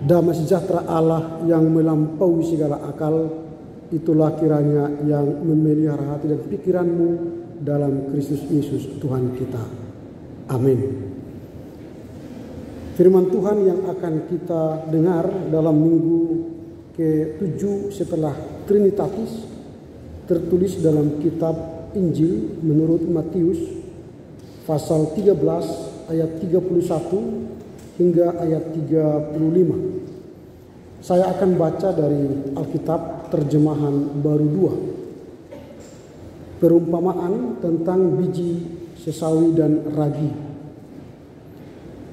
Damai sejahtera Allah yang melampaui segala akal, itulah kiranya yang memelihara hati dan pikiranmu dalam Kristus Yesus Tuhan kita. Amin. Firman Tuhan yang akan kita dengar dalam minggu ke-7 setelah Trinitatis tertulis dalam kitab Injil menurut Matius pasal 13 ayat 31 hingga ayat 35. Saya akan baca dari Alkitab terjemahan baru 2. Perumpamaan tentang biji sesawi dan ragi.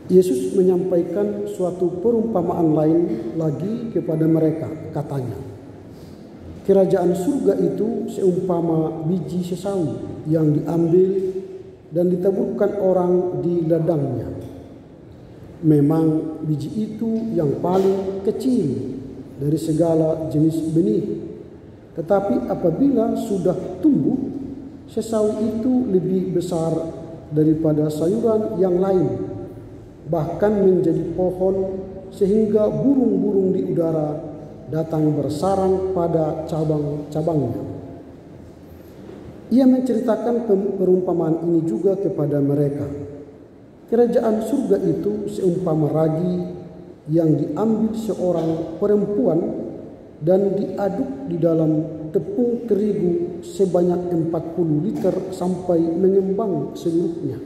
Yesus menyampaikan suatu perumpamaan lain lagi kepada mereka, katanya, kerajaan surga itu seumpama biji sesawi yang diambil dan ditaburkan orang di ladangnya. Memang biji itu yang paling kecil dari segala jenis benih. Tetapi apabila sudah tumbuh, sesawi itu lebih besar daripada sayuran yang lain, bahkan menjadi pohon sehingga burung-burung di udara datang bersarang pada cabang-cabangnya. Ia menceritakan perumpamaan ini juga kepada mereka. Kerajaan surga itu seumpama ragi yang diambil seorang perempuan dan diaduk di dalam tepung terigu sebanyak 40 liter sampai mengembang seluruhnya.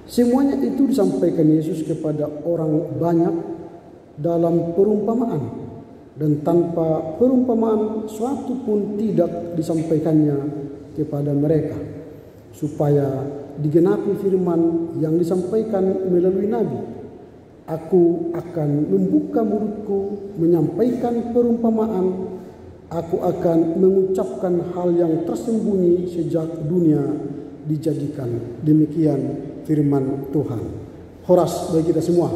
Semuanya itu disampaikan Yesus kepada orang banyak dalam perumpamaan, dan tanpa perumpamaan suatu pun tidak disampaikannya kepada mereka, supaya digenapi firman yang disampaikan melalui Nabi, "Aku akan membuka mulutku menyampaikan perumpamaan, aku akan mengucapkan hal yang tersembunyi sejak dunia dijadikan." Demikian firman Tuhan. Horas bagi kita semua.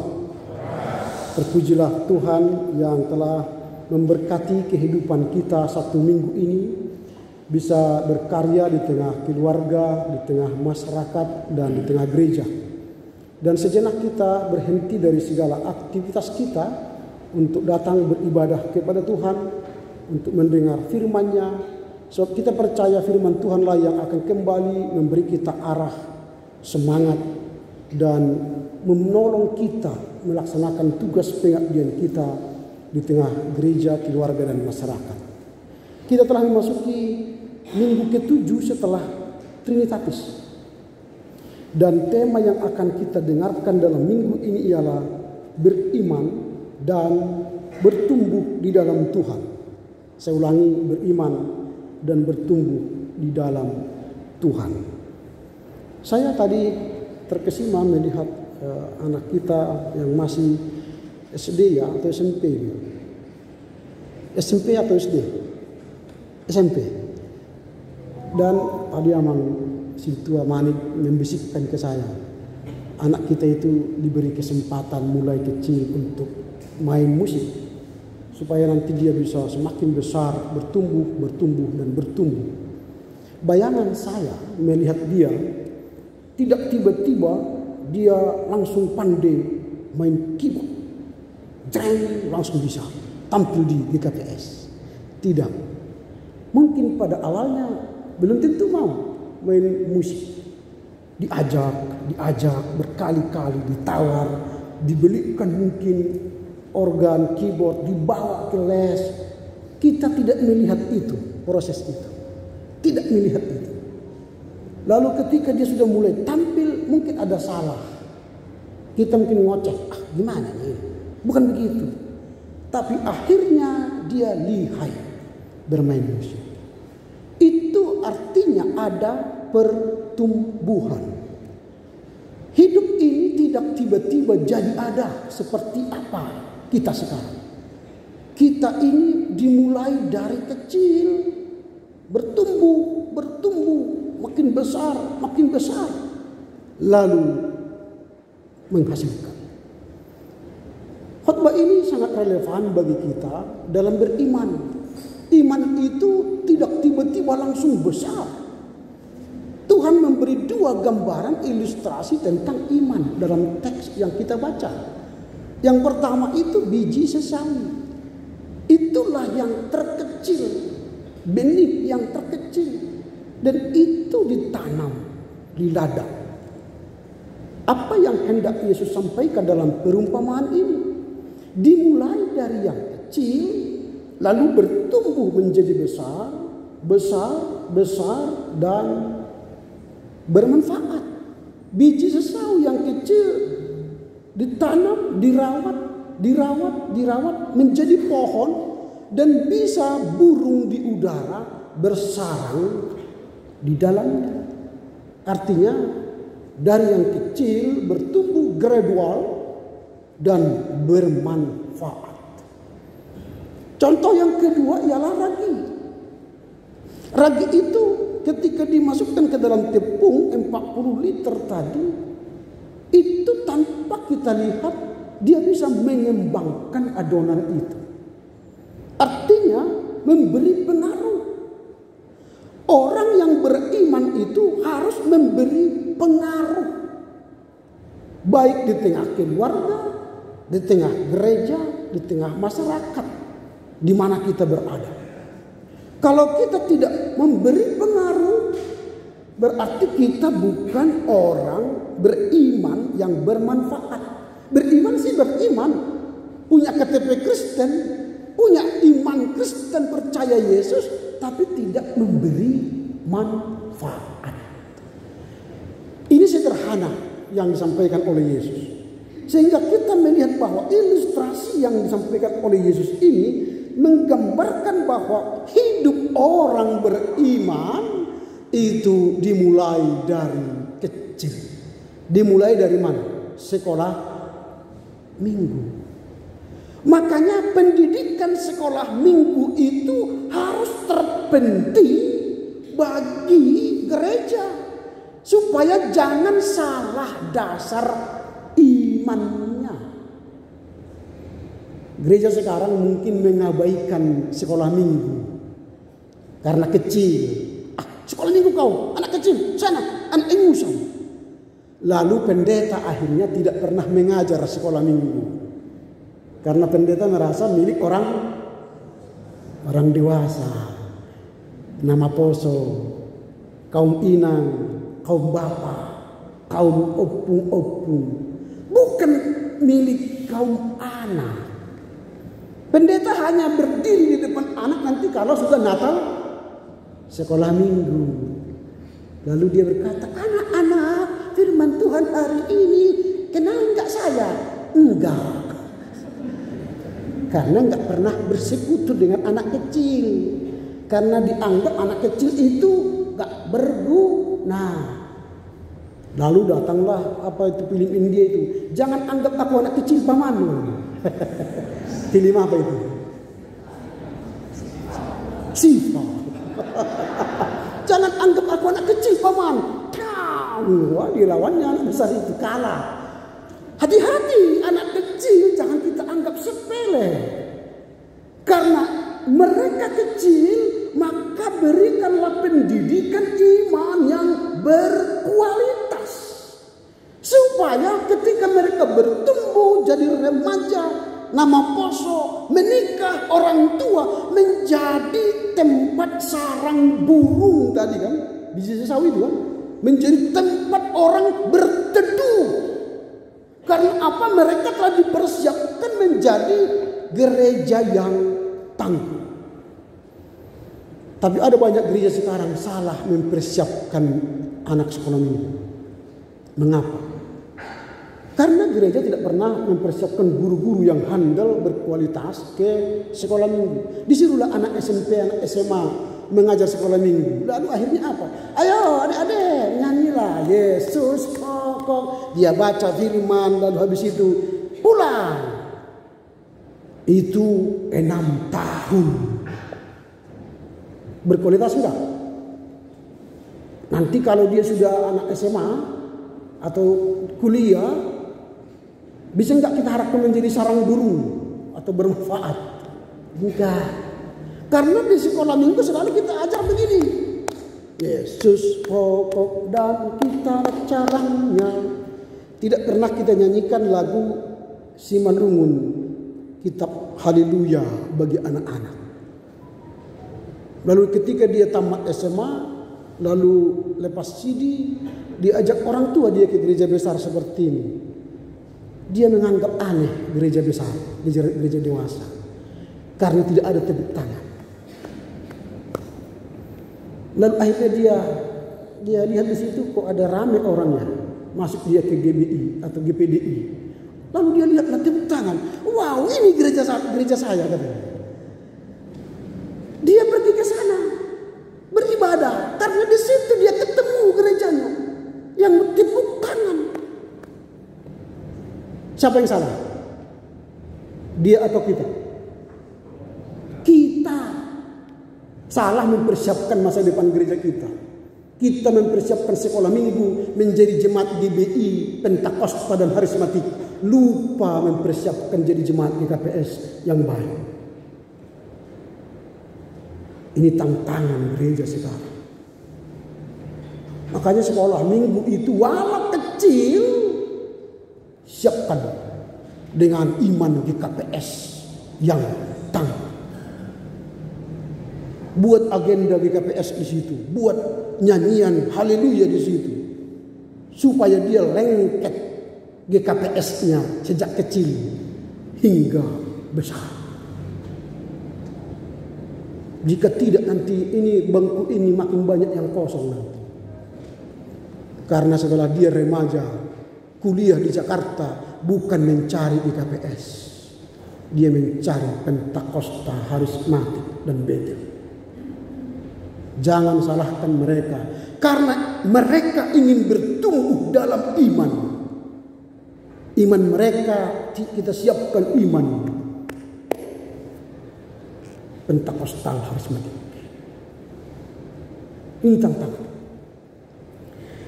Terpujilah Tuhan yang telah memberkati kehidupan kita satu minggu ini, bisa berkarya di tengah keluarga, di tengah masyarakat, dan di tengah gereja. Dan sejenak kita berhenti dari segala aktivitas kita untuk datang beribadah kepada Tuhan, untuk mendengar firman-Nya. Sebab kita percaya firman Tuhanlah yang akan kembali memberi kita arah, semangat, dan menolong kita melaksanakan tugas pengabdian kita di tengah gereja, keluarga, dan masyarakat. Kita telah memasuki minggu ke-7 setelah Trinitatis. Dan tema yang akan kita dengarkan dalam minggu ini ialah beriman dan bertumbuh di dalam Tuhan. Saya ulangi, beriman dan bertumbuh di dalam Tuhan. Saya tadi terkesima melihat anak kita yang masih SD ya, atau SMP. SMP atau SD? SMP. Dan tadi Amang Sintua Manik membisikkan ke saya, anak kita itu diberi kesempatan mulai kecil untuk main musik, supaya nanti dia bisa semakin besar, bertumbuh, dan bertumbuh. Bayangan saya melihat dia, tidak tiba-tiba dia langsung pandai main keyboard, langsung bisa tampil di GKPS. Tidak. Mungkin pada awalnya belum tentu mau main musik. Diajak berkali-kali, ditawar, dibelikan mungkin organ, keyboard, dibawa ke les. Kita tidak melihat itu, proses itu. Tidak melihat itu. Lalu ketika dia sudah mulai tampil, mungkin ada salah. Kita mungkin ngoceh, gimana ini? Bukan begitu. Tapi akhirnya dia lihai bermain musik. Itu artinya ada pertumbuhan. Hidup ini tidak tiba-tiba jadi ada seperti apa kita sekarang. Kita ini dimulai dari kecil, bertumbuh, makin besar, lalu menghasilkan. Khotbah ini sangat relevan bagi kita dalam beriman. Iman itu tidak tiba-tiba langsung besar. Tuhan memberi dua gambaran ilustrasi tentang iman dalam teks yang kita baca. Yang pertama itu biji sesawi. Itulah yang terkecil, benih yang terkecil, dan itu ditanam di ladang. Apa yang hendak Yesus sampaikan dalam perumpamaan ini? Dimulai dari yang kecil, lalu bertumbuh menjadi besar, besar, dan bermanfaat. Biji sesawi yang kecil ditanam, dirawat menjadi pohon, dan bisa burung di udara bersarang di dalamnya. Artinya dari yang kecil bertumbuh gradual dan bermanfaat. Contoh yang kedua ialah ragi. Ragi itu ketika dimasukkan ke dalam tepung 40 liter tadi, itu tanpa kita lihat dia bisa mengembangkan adonan itu. Artinya memberi pengaruh. Orang yang beriman itu harus memberi pengaruh. Baik di tengah keluarga, di tengah gereja, di tengah masyarakat di mana kita berada. Kalau kita tidak memberi pengaruh, berarti kita bukan orang beriman yang bermanfaat. Beriman sih beriman, punya KTP Kristen, punya iman Kristen, percaya Yesus, tapi tidak memberi manfaat. Ini sederhana yang disampaikan oleh Yesus. Sehingga kita melihat bahwa ilustrasi yang disampaikan oleh Yesus ini menggambarkan bahwa hidup orang beriman itu dimulai dari kecil. Dimulai dari mana? Sekolah minggu. Makanya pendidikan sekolah minggu itu harus terpenting bagi gereja, supaya jangan salah dasar imannya. Gereja sekarang mungkin mengabaikan sekolah minggu karena kecil. Sekolah minggu kau, anak kecil, sana, anak ingusan. Lalu pendeta akhirnya tidak pernah mengajar sekolah minggu. Karena pendeta merasa milik orang dewasa. Nama poso, kaum inang, kaum bapak, kaum opung-opung. Bukan milik kaum anak. Pendeta hanya berdiri di depan anak nanti kalau sudah Natal sekolah minggu. Lalu dia berkata, anak-anak, firman Tuhan hari ini kenal enggak saya? Enggak. Karena enggak pernah bersekutu dengan anak kecil. Karena dianggap anak kecil itu enggak berguna. Lalu datanglah film India itu. Jangan anggap aku anak kecil paman. Film apa itu? Siva. Jangan anggap aku anak kecil paman. Wah, dilawannya anak besar itu kalah. Hati-hati, anak kecil jangan kita anggap sepele. Karena mereka kecil, maka berikanlah pendidikan iman yang berkualitas. Supaya ketika mereka bertumbuh jadi remaja, nama poso, menikah, orang tua, menjadi tempat sarang burung tadi kan, biji sesawi itu kan, menjadi tempat orang berteduh. Karena apa? Mereka telah dipersiapkan menjadi gereja yang tangguh. Tapi ada banyak gereja sekarang salah mempersiapkan anak sekolah minggu. Mengapa? Karena gereja tidak pernah mempersiapkan guru-guru yang handal berkualitas ke sekolah minggu. Disuruhlah anak SMP, anak SMA mengajar sekolah minggu. Lalu akhirnya apa? Ayo adik-adik nyanyilah Yesus pokok. Dia baca firman lalu habis itu pulang. Itu 6 tahun. Berkualitas enggak? Nanti kalau dia sudah anak SMA atau kuliah, bisa enggak kita harapkan menjadi sarang burung atau bermanfaat? Enggak. Karena di sekolah minggu selalu kita ajar begini. Yesus pokok dan kita caranya. Tidak pernah kita nyanyikan lagu simalungun kitab haleluya bagi anak-anak. Lalu ketika dia tamat SMA, lalu lepas CD, diajak orang tua dia ke gereja besar seperti ini. Dia menganggap aneh gereja besar, gereja dewasa, karena tidak ada tepuk tangan. Lalu akhirnya dia lihat di situ kok ada rame orangnya, masuk dia ke GBI atau GPDI. Lalu dia lihat tepuk tangan, wow ini gereja saya katanya. Dia pergi ke sana beribadah karena di situ dia ketemu gerejanya yang tepuk tangan. Siapa yang salah? Dia atau kita? Kita salah mempersiapkan masa depan gereja kita. Kita mempersiapkan sekolah minggu menjadi jemaat GBI, Pentakosta dan Harismatik. Lupa mempersiapkan jadi jemaat GKPS yang baik. Ini tantangan gereja sekarang. Makanya sekolah minggu itu walau kecil, siapkan dengan iman GKPS yang tangguh. Buat agenda GKPS di situ, buat nyanyian haleluya di situ, supaya dia lengket GKPS-nya sejak kecil hingga besar. Jika tidak nanti ini bangku ini makin banyak yang kosong nanti. Karena setelah dia remaja, kuliah di Jakarta bukan mencari GKPS, dia mencari Pentakosta, Harismatik dan Betel. Jangan salahkan mereka, karena mereka ingin bertumbuh dalam iman. Iman mereka kita siapkan iman Pentakostal Harismatik. Ini tantangan.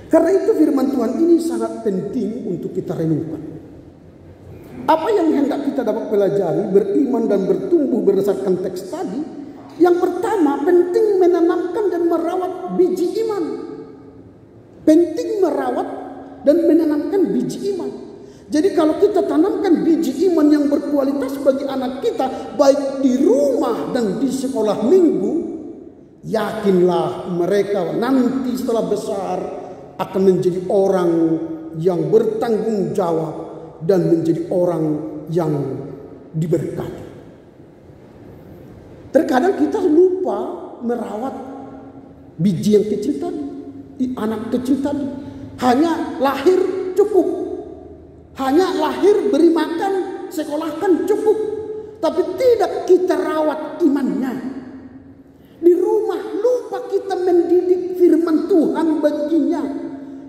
Karena itu firman Tuhan ini sangat penting untuk kita renungkan. Apa yang hendak kita dapat pelajari, beriman dan bertumbuh berdasarkan teks tadi. Yang pertama, penting menanamkan dan merawat biji iman. Penting merawat dan menanamkan biji iman. Jadi kalau kita tanamkan biji iman yang berkualitas bagi anak kita, baik di rumah dan di sekolah minggu, yakinlah mereka nanti setelah besar akan menjadi orang yang bertanggung jawab dan menjadi orang yang diberkati. Terkadang kita lupa merawat biji yang kecil tadi, anak kecil tadi. Hanya lahir cukup, hanya lahir beri makan, sekolahkan cukup, tapi tidak kita rawat imannya. Di rumah lupa kita mendidik firman Tuhan baginya.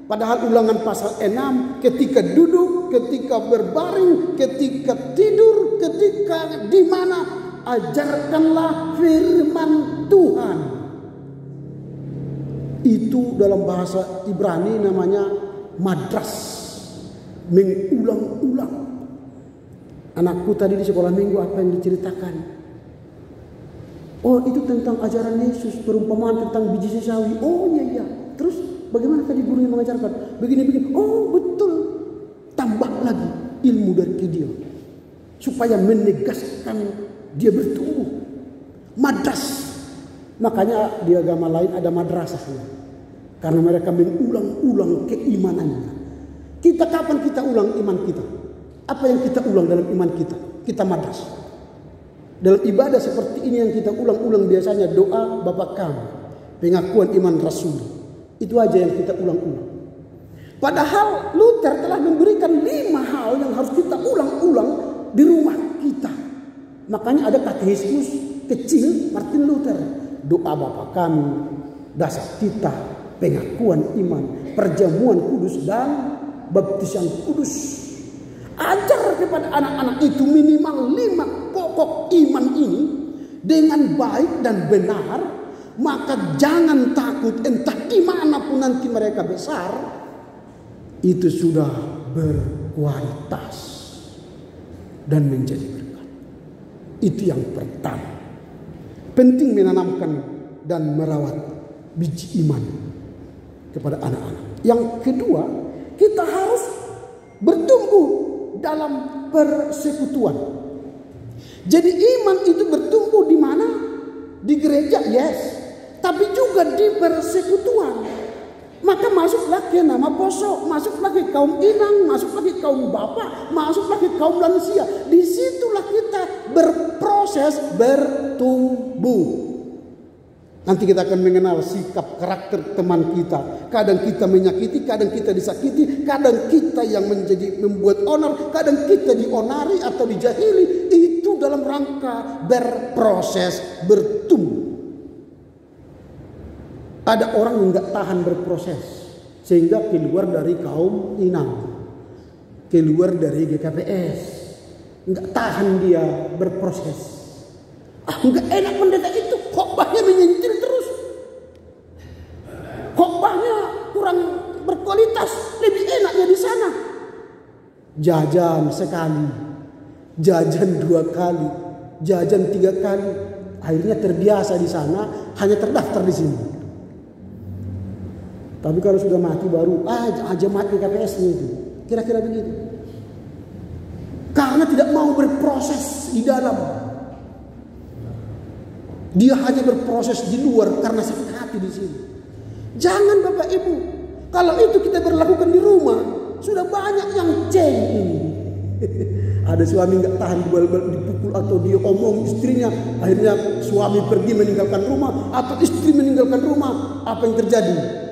Padahal Ulangan pasal 6, ketika duduk, ketika berbaring, ketika tidur, ketika di mana, ajarkanlah firman Tuhan. Itu dalam bahasa Ibrani namanya madras, mengulang-ulang. Anakku tadi di sekolah minggu apa yang diceritakan? Oh itu tentang ajaran Yesus, perumpamaan tentang biji sesawi. Oh iya. Terus bagaimana tadi gurunya mengajarkan? Begini. Oh betul. Tambah lagi ilmu dari dia supaya menegaskan dia bertumbuh. Madras. Makanya di agama lain ada madrasahnya. Karena mereka mengulang-ulang keimanannya. Kita kapan kita ulang iman kita? Apa yang kita ulang dalam iman kita? Kita madras. Dalam ibadah seperti ini yang kita ulang-ulang biasanya doa Bapa Kami, pengakuan iman Rasul. Itu aja yang kita ulang-ulang. Padahal Luther telah memberikan 5 hal yang harus kita ulang-ulang di rumah kita. Makanya ada katekismus kecil Martin Luther. Doa Bapa Kami, dasar kita, pengakuan iman, perjamuan kudus dan baptis yang kudus. Ajar kepada anak-anak itu minimal 5 pokok iman ini dengan baik dan benar. Maka jangan takut, entah dimanapun nanti mereka besar, itu sudah berkualitas dan menjadi berkat. Itu yang pertama. Penting menanamkan dan merawat biji iman kepada anak-anak. Yang kedua, kita harus bertumbuh dalam persekutuan. Jadi iman itu bertumbuh di mana? Di gereja, yes. Tapi juga di persekutuan. Maka masuklah ke nama poso, masuklah ke kaum inang, masuklah ke kaum bapak, masuklah ke kaum lansia. Disitulah kita berproses bertumbuh. Nanti kita akan mengenal sikap karakter teman kita. Kadang kita menyakiti, kadang kita disakiti, kadang kita yang membuat onar, kadang kita dionari atau dijahili. Itu dalam rangka berproses bertumbuh. Ada orang yang gak tahan berproses sehingga keluar dari kaum inang, keluar dari GKPS, gak tahan dia berproses. Gak enak pendeta itu, khotbahnya menyentil terus, khotbahnya kurang berkualitas, lebih enaknya di sana. Jajan sekali, jajan 2 kali, jajan 3 kali, akhirnya terbiasa di sana, hanya terdaftar di sini. Tapi kalau sudah mati baru jemaat GKPS-nya itu. Kira-kira begitu. Karena tidak mau berproses di dalam. Dia hanya berproses di luar karena sakit hati di sini. Jangan Bapak Ibu. Kalau itu kita berlakukan di rumah, sudah banyak yang ceng ini. Ada suami nggak tahan dipukul atau dia omong istrinya, akhirnya suami pergi meninggalkan rumah atau istri meninggalkan rumah. Apa yang terjadi?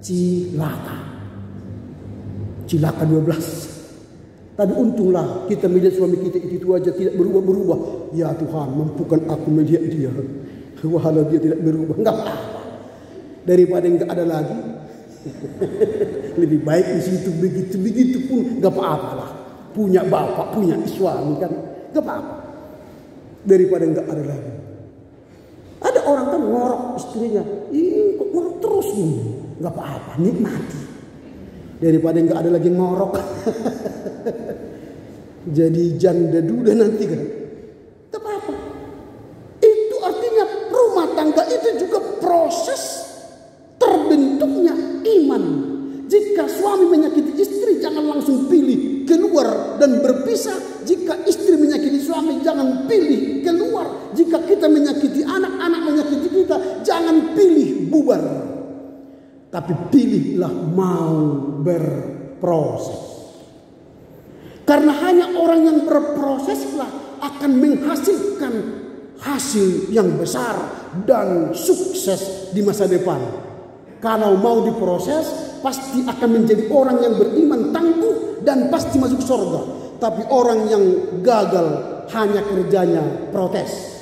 Cilaka 12. Tapi untunglah kita melihat suami kita itu aja tidak berubah-berubah. Ya Tuhan, mampukan aku melihat dia. Walau dia tidak berubah, enggak apa-apa. Daripada enggak ada lagi. Lebih baik di situ begitu pun enggak apa-apa lah. Punya bapak, punya suami kan, enggak apa-apa. Daripada enggak ada lagi. Ada orang kan ngorok istrinya. Ih, kok ngorok terus nih? Enggak apa-apa, nikmati. Daripada enggak ada lagi ngorok. Jadi janda duda nanti kan. Enggak apa-apa. Itu artinya rumah tangga itu juga proses terbentuknya iman. Jika suami menyakiti istri, jangan langsung pilih keluar dan berpisah. Jika istri menyakiti suami, jangan pilih keluar. Jika kita menyakiti anak-anak menyakiti kita, jangan pilih bubar. Tapi pilihlah mau berproses. Karena hanya orang yang berproseslah akan menghasilkan hasil yang besar dan sukses di masa depan. Kalau mau diproses, pasti akan menjadi orang yang beriman tangguh dan pasti masuk surga. Tapi orang yang gagal hanya kerjanya protes.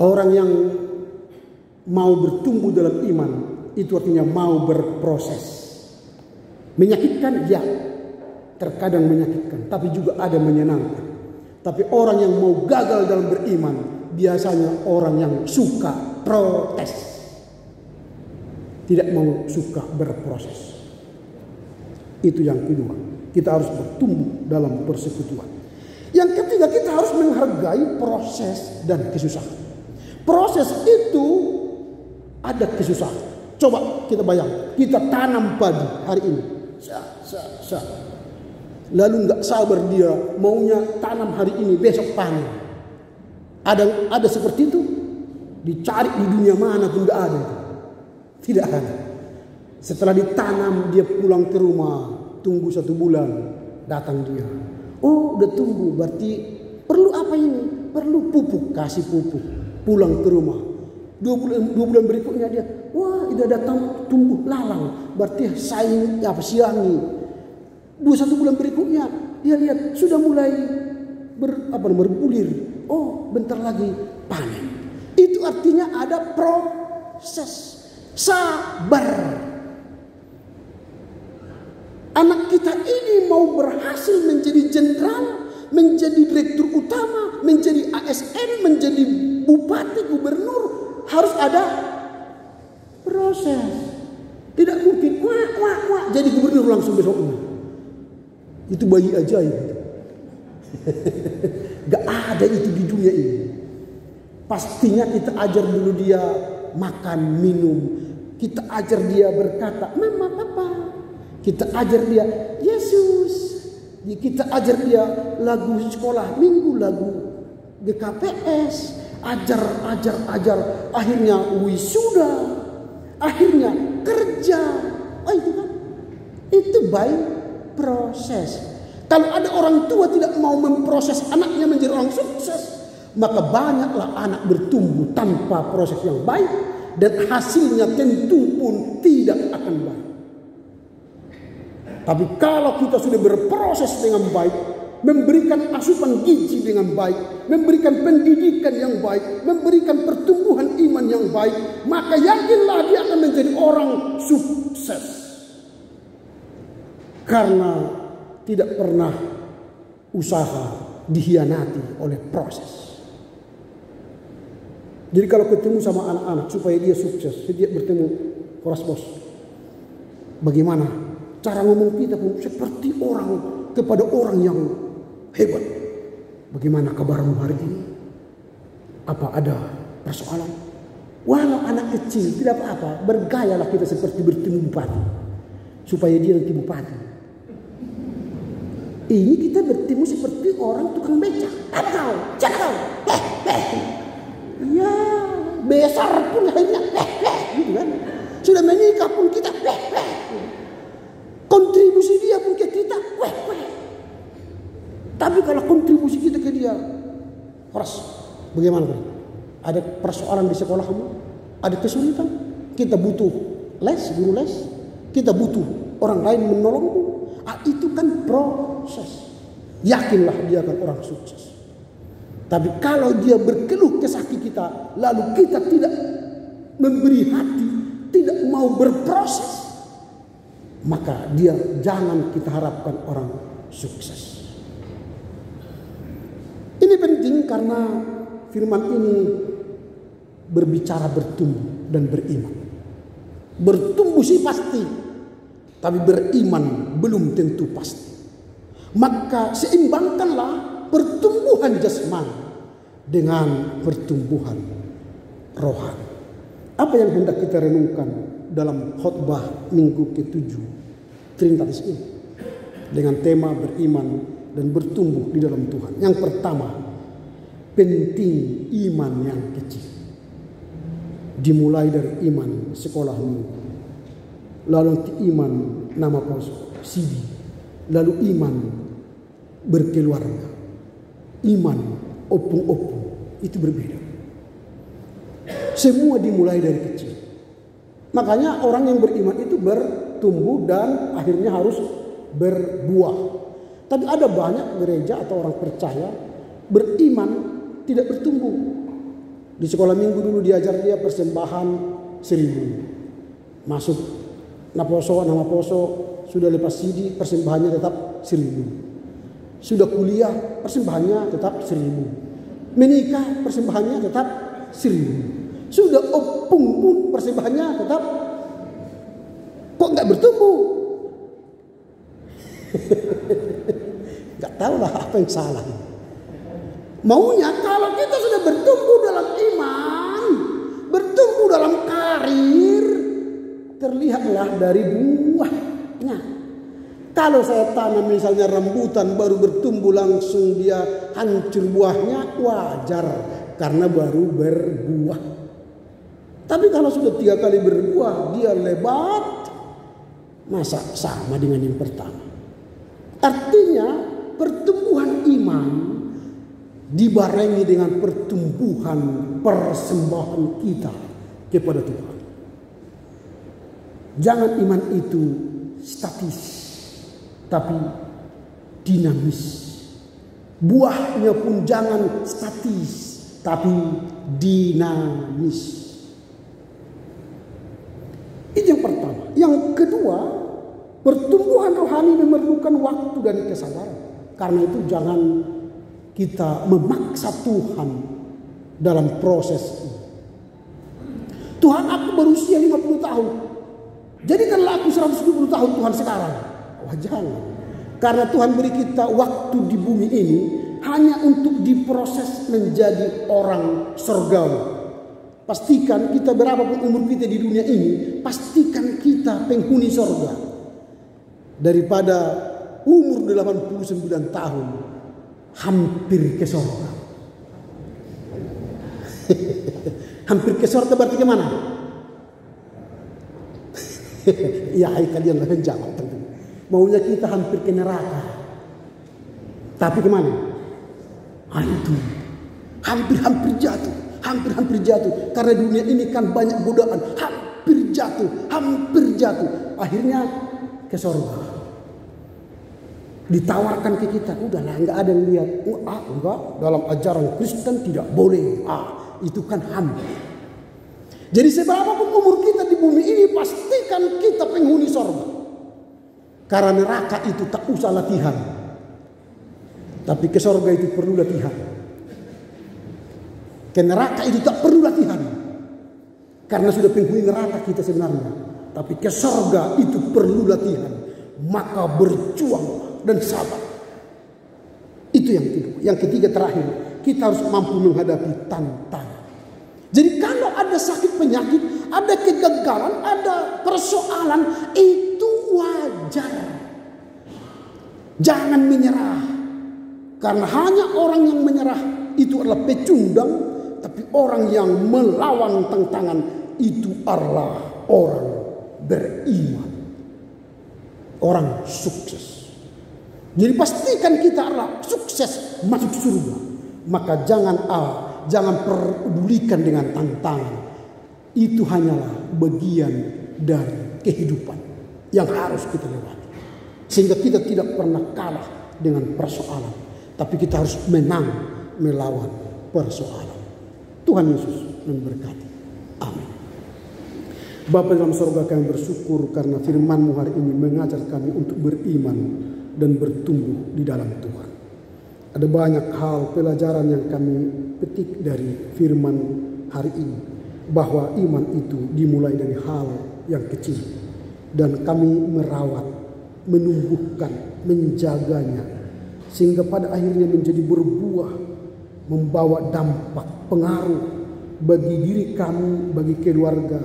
Orang yang mau bertumbuh dalam iman itu artinya mau berproses. Menyakitkan ya, terkadang menyakitkan, tapi juga ada menyenangkan. Tapi orang yang mau gagal dalam beriman biasanya orang yang suka protes, tidak mau suka berproses. Itu yang kedua, kita harus bertumbuh dalam persekutuan. Yang ketiga, kita harus menghargai proses dan kesusahan. Proses itu ada kesusahan. Coba kita bayang, kita tanam padi hari ini, lalu nggak sabar dia maunya tanam hari ini, besok panen. Ada seperti itu? Dicari di dunia mana pun nggak ada. Tidak ada. Setelah ditanam dia pulang ke rumah, tunggu 1 bulan, datang dia. Oh udah tumbuh, berarti perlu apa ini? Perlu pupuk, kasih pupuk. Pulang ke rumah. 2 bulan berikutnya dia, wah udah datang tumbuh lalang, berarti siangi. 1 bulan berikutnya dia lihat sudah mulai berbulir. Oh bentar lagi panen. Itu artinya ada proses. Sabar. Anak kita ini mau berhasil menjadi jenderal, menjadi direktur utama, menjadi ASN, menjadi bupati, gubernur, harus ada proses. Tidak mungkin wah jadi gubernur langsung besoknya. Itu bayi ajaib. Gak ada itu di dunia ini. Pastinya kita ajar dulu dia makan, minum. Kita ajar dia berkata, mama, papa. Kita ajar dia, Yesus. Kita ajar dia lagu sekolah minggu, lagu GKPS, ajar. Akhirnya wisuda, akhirnya kerja. Itu kan, itu by proses. Kalau ada orang tua tidak mau memproses anaknya menjadi orang sukses, maka banyaklah anak bertumbuh tanpa proses yang baik, dan hasilnya tentu pun tidak akan baik. Tapi kalau kita sudah berproses dengan baik, memberikan asupan gizi dengan baik, memberikan pendidikan yang baik, memberikan pertumbuhan iman yang baik, maka yakinlah dia akan menjadi orang sukses. Karena tidak pernah usaha dihianati oleh proses. Jadi kalau ketemu sama anak-anak supaya dia sukses, setiap bertemu, keras bos, bagaimana cara ngomong kita pun seperti orang kepada orang yang hebat. Bagaimana kabarmu hari ini? Apa ada persoalan? Walau anak kecil tidak apa-apa, bergayalah kita seperti bertemu bupati, supaya dia nanti bupati. Ini kita bertemu seperti orang tukang becak. Jangan kau. Ya, besar pun akhirnya gitu kan. Sudah menikah pun kita kontribusi dia pun ke kita Tapi kalau kontribusi kita ke dia keras, bagaimana bro? Ada persoalan di sekolahmu, ada kesulitan, kita butuh guru les, kita butuh orang lain menolongmu. Itu kan proses. Yakinlah dia akan orang sukses. Tapi kalau dia berkeluh kesah kita, lalu kita tidak memberi hati, tidak mau berproses, maka dia jangan kita harapkan orang sukses. Ini penting karena firman ini berbicara bertumbuh dan beriman. Bertumbuh sih pasti, tapi beriman belum tentu pasti. Maka seimbangkanlah pertumbuhan jasmani dengan pertumbuhan rohani. Apa yang hendak kita renungkan dalam khotbah minggu ke-7 Trinitatis ini dengan tema beriman dan bertumbuh di dalam Tuhan. Yang pertama, penting iman yang kecil. Dimulai dari iman sekolah minggu, lalu nanti iman nama CD, lalu iman berkeluarga, iman opung-opung. Itu berbeda. Semua dimulai dari kecil. Makanya orang yang beriman itu bertumbuh dan akhirnya harus berbuah. Tapi ada banyak gereja atau orang percaya beriman tidak bertumbuh. Di sekolah minggu dulu diajar dia persembahan 1.000. Masuk nama poso, sudah lepas CD persembahannya tetap 1.000. Sudah kuliah persembahannya tetap 1.000. Menikah persembahannya tetap 1.000. Sudah opung pun persembahannya tetap. Kok nggak bertumbuh? Nggak tahu lah apa yang salah. Maunya kalau kita sudah bertumbuh dalam iman, bertumbuh dalam karir, terlihatlah dari buahnya. Kalau saya tanam misalnya rambutan baru bertumbuh langsung dia hancur buahnya, wajar karena baru berbuah. Tapi kalau sudah 3 kali berbuah dia lebat, masa sama dengan yang pertama? Artinya pertumbuhan iman dibarengi dengan pertumbuhan persembahan kita kepada Tuhan. Jangan iman itu statis, tapi dinamis. Buahnya pun jangan statis, tapi dinamis. Itu yang pertama. Yang kedua, pertumbuhan rohani memerlukan waktu dan kesabaran. Karena itu jangan kita memaksa Tuhan dalam proses ini. Tuhan, aku berusia 50 tahun. Jadikanlah aku 120 tahun Tuhan sekarang. Wah, jangan. Karena Tuhan beri kita waktu di bumi ini hanya untuk diproses menjadi orang surgawi. Pastikan kita berapapun umur kita di dunia ini, pastikan kita penghuni surga. Daripada umur 89 tahun hampir ke surga. Hampir ke surga berarti kemana? Ya, kalian lah jawab tentu. Maunya kita hampir ke neraka. Tapi kemana? Itu hampir jatuh. Hampir jatuh. Karena dunia ini kan banyak godaan. Hampir jatuh. Akhirnya ke surga. Ditawarkan ke kita. Udahlah, enggak ada yang lihat. Enggak. Dalam ajaran Kristen tidak boleh. Itu kan hampir. Jadi seberapapun umur kita di bumi ini, pastikan kita penghuni surga. Karena neraka itu tak usah latihan. Tapi ke surga itu perlu latihan. Ke neraka itu tak perlu latihan. Karena sudah penghuni neraka kita sebenarnya. Tapi ke surga itu perlu latihan. Maka berjuang dan sabar. Itu yang kedua. Yang ketiga terakhir, kita harus mampu menghadapi tantangan. Jadi kalau ada sakit penyakit, ada kegagalan, ada persoalan, itu wajar. Jangan menyerah. Karena hanya orang yang menyerah itu adalah pecundang. Tapi orang yang melawan tantangan itu adalah orang beriman. Orang sukses. Jadi pastikan kita adalah sukses masuk surga. Maka jangan pedulikan dengan tantangan. Itu hanyalah bagian dari kehidupan yang harus kita lewati. Sehingga kita tidak pernah kalah dengan persoalan. Tapi kita harus menang melawan persoalan. Tuhan Yesus memberkati. Amin. Bapa dalam surga, kami bersyukur karena firman-Mu hari ini mengajar kami untuk beriman dan bertumbuh di dalam Tuhan. Ada banyak hal pelajaran yang kami petik dari firman hari ini. Bahwa iman itu dimulai dari hal yang kecil. Dan kami merawat, menumbuhkan, menjaganya. Sehingga pada akhirnya menjadi berbuah. Membawa dampak, pengaruh bagi diri kami, bagi keluarga,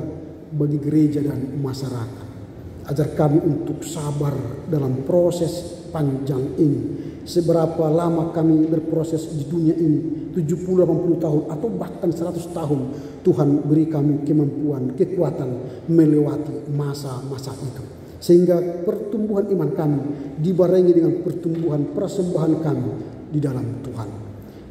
bagi gereja dan masyarakat. Ajar kami untuk sabar dalam proses panjang ini. Seberapa lama kami berproses di dunia ini, 70-80 tahun atau bahkan 100 tahun, Tuhan beri kami kemampuan, kekuatan melewati masa-masa itu. Sehingga pertumbuhan iman kami dibarengi dengan pertumbuhan persembahan kami di dalam Tuhan.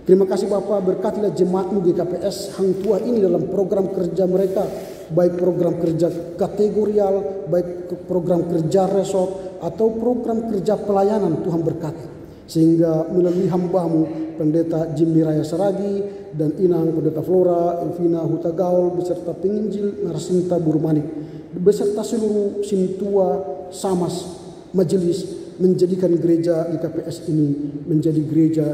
Terima kasih Bapa, berkatilah jemaat-Mu GKPS Hang Tuah ini dalam program kerja mereka. Baik program kerja kategorial, baik program kerja resort, atau program kerja pelayanan, Tuhan berkati. Sehingga melalui hamba-Mu Pendeta Jimmy Raya Saragi dan Inang Pendeta Flora Elvina Hutagaul beserta penginjil Narsinta Burmanik beserta seluruh Sintua Samas majelis menjadikan gereja GKPS ini menjadi gereja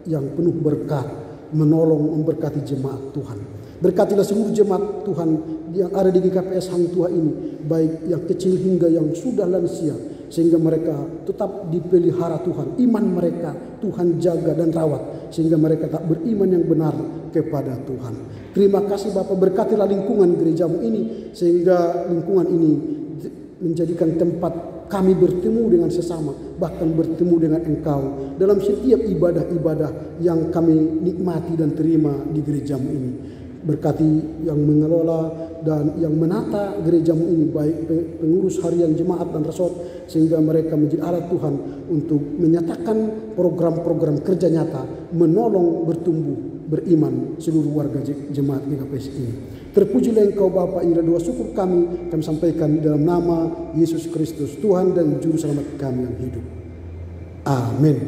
yang penuh berkat, menolong memberkati jemaat Tuhan. Berkatilah seluruh jemaat Tuhan yang ada di GKPS Hang Tuah ini, baik yang kecil hingga yang sudah lansia, sehingga mereka tetap dipelihara Tuhan. Iman mereka Tuhan jaga dan rawat, sehingga mereka tak beriman yang benar kepada Tuhan. Terima kasih Bapa, berkatilah lingkungan gereja-Mu ini, sehingga lingkungan ini menjadikan tempat kami bertemu dengan sesama, bahkan bertemu dengan Engkau dalam setiap ibadah-ibadah yang kami nikmati dan terima di gereja-Mu ini. Berkati yang mengelola dan yang menata gereja-Mu ini, baik pengurus harian jemaat dan resort, sehingga mereka menjadi alat Tuhan untuk menyatakan program-program kerja nyata, menolong bertumbuh beriman seluruh warga jemaat GKPS ini. Terpujilah Engkau Bapa, inilah doa syukur kami sampaikan di dalam nama Yesus Kristus, Tuhan dan Juru Selamat kami yang hidup. Amin.